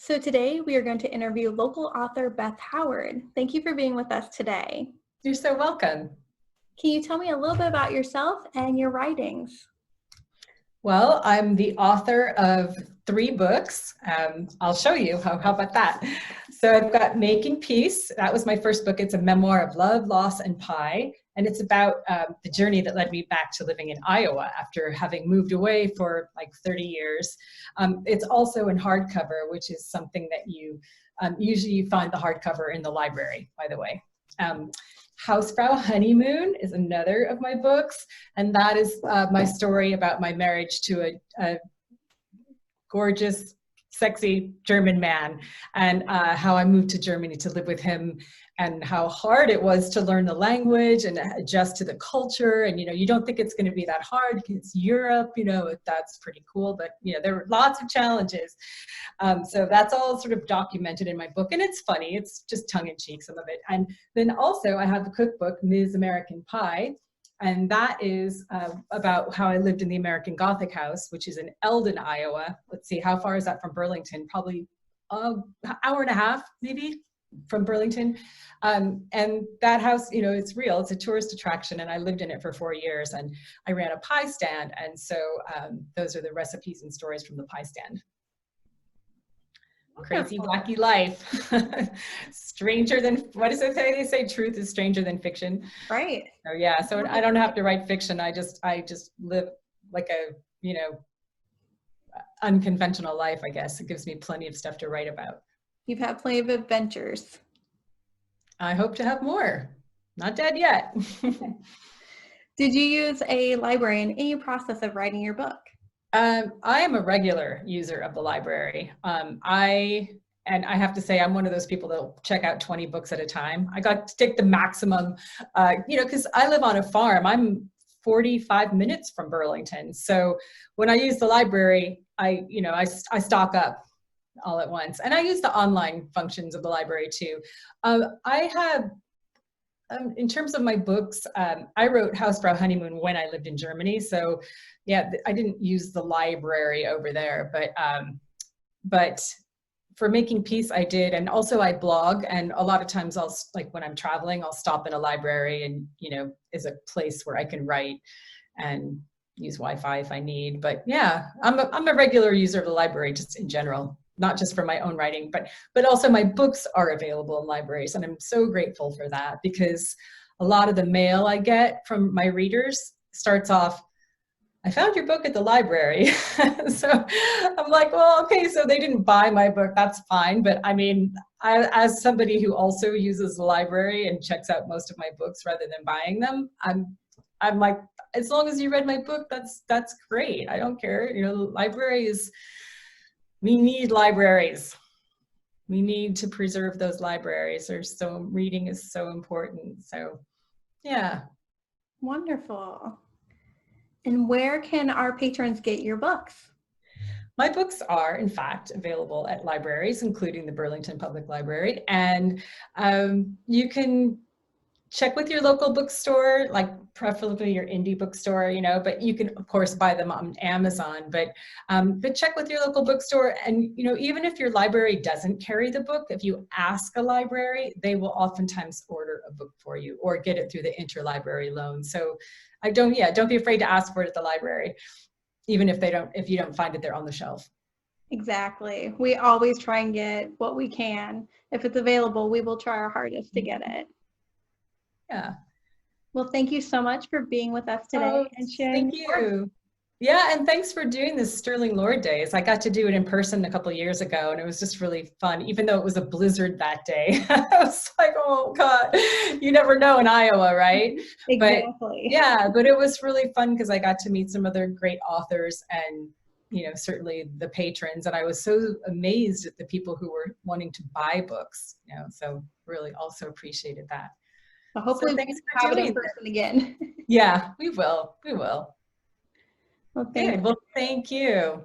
So today we are going to interview local author Beth Howard. Thank you for being with us today. You're so welcome. Can you tell me a little bit about yourself and your writings? Well, I'm the author of 3 books. I'll show you. How about that? So I've got Making Peace. That was my first book. It's a memoir of love, loss, and pie. And it's about the journey that led me back to living in Iowa after having moved away for like 30 years. It's also in hardcover, which is something that you usually find the hardcover in the library, by the way. Hausfrau Honeymoon is another of my books, and that is my story about my marriage to a gorgeous, sexy German man, and how I moved to Germany to live with him, and how hard it was to learn the language and adjust to the culture. And you don't think it's going to be that hard because it's Europe, that's pretty cool, but there were lots of challenges. So that's all sort of documented in my book, and it's funny. It's just tongue-in-cheek, some of it. And then also I have the cookbook Ms. American Pie, and that is about how I lived in the American Gothic house, which is in Eldon, Iowa. Let's see, how far is that from Burlington? Probably an hour and a half, maybe, from Burlington. And that house, it's real. It's a tourist attraction, and I lived in it for 4 years, and I ran a pie stand. And so those are the recipes and stories from the pie stand. Crazy, wacky life. Stranger than, what does it say? They say truth is stranger than fiction. Right. So yeah, so I don't have to write fiction. I just live like a, unconventional life, I guess. It gives me plenty of stuff to write about. You've had plenty of adventures. I hope to have more. Not dead yet. Did you use a library in any process of writing your book? I am a regular user of the library. I have to say, I'm one of those people that will check out 20 books at a time. I got to take the maximum, because I live on a farm. I'm 45 minutes from Burlington. So when I use the library, I stock up all at once. And I use the online functions of the library too. I have, in terms of my books, I wrote Hausfrau Honeymoon when I lived in Germany. So yeah, I didn't use the library over there, but for Making Peace I did. And also I blog, and a lot of times when I'm traveling, I'll stop in a library and, is a place where I can write and use Wi-Fi if I need. But yeah, I'm a regular user of the library just in general. Not just for my own writing, but also my books are available in libraries. And I'm so grateful for that, because a lot of the mail I get from my readers starts off, I found your book at the library. So I'm like, well, okay, so they didn't buy my book, that's fine. But I mean, as somebody who also uses the library and checks out most of my books rather than buying them, I'm like, as long as you read my book, that's great. I don't care. The library is, we need libraries. We need to preserve those libraries. Reading is so important. So yeah. Wonderful. And where can our patrons get your books? My books are, in fact, available at libraries, including the Burlington Public Library. And you can check with your local bookstore, like preferably your indie bookstore, but you can of course buy them on Amazon, but check with your local bookstore. And, even if your library doesn't carry the book, if you ask a library, they will oftentimes order a book for you or get it through the interlibrary loan. So don't be afraid to ask for it at the library, even if you don't find it there on the shelf. Exactly. We always try and get what we can. If it's available, we will try our hardest to get it. Yeah. Well, thank you so much for being with us today and sharing. Thank you. Yeah, and thanks for doing this Sterling Lord Days. I got to do it in person a couple of years ago, and it was just really fun, even though it was a blizzard that day. I was like, oh God, you never know in Iowa, right? Exactly. But it was really fun because I got to meet some other great authors and, certainly the patrons. And I was so amazed at the people who were wanting to buy books, so really also appreciated that. So hopefully we can have it in person again. Yeah, we will. Well, Good. Well, thank you.